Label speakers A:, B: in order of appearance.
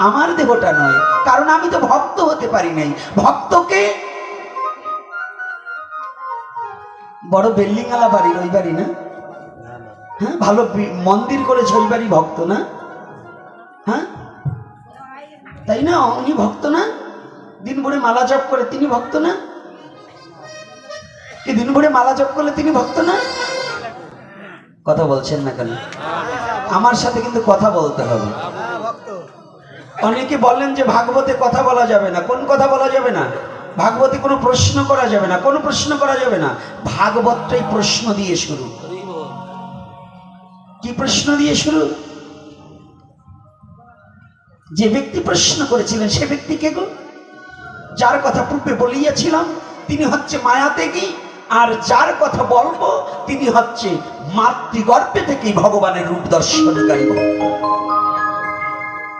A: আমার দেহটা নয়, কারণ আমি তো ভক্ত হতে পারি নাই। ভক্তকে বড় বিল্ডিং আলা বাড়ির ওই বাড়ি না, হ্যাঁ, ভালো মন্দির করেছে ওই বাড়ি ভক্ত না? হ্যাঁ, তাই না? উনি ভক্ত না? দিন ভরে মালা জপ করে তিনি ভক্ত না? কি দিন ভরে মালা জপ করলে তিনি ভক্ত না? কথা বলছেন না কেন? আমার সাথে কিন্তু কথা বলতে হবে। অনেকে বলেন যে ভাগবতে কথা বলা যাবে না। কোন কথা বলা যাবে না? ভাগবতে কোনো প্রশ্ন করা যাবে না। কোনো প্রশ্ন করা যাবে না। ভাগবতটাই প্রশ্ন দিয়ে শুরু। কি প্রশ্ন দিয়ে শুরু? যে ব্যক্তি প্রশ্ন করেছিলেন সে ব্যক্তি কে গো? যার কথা পূর্বে বলিয়াছিলাম তিনি হচ্ছে মায়াত্যাগী, আর যার কথা বলবো তিনি হচ্ছে মাতৃগর্ভে থেকেই ভগবানের রূপ দর্শনকারী ভক্ত।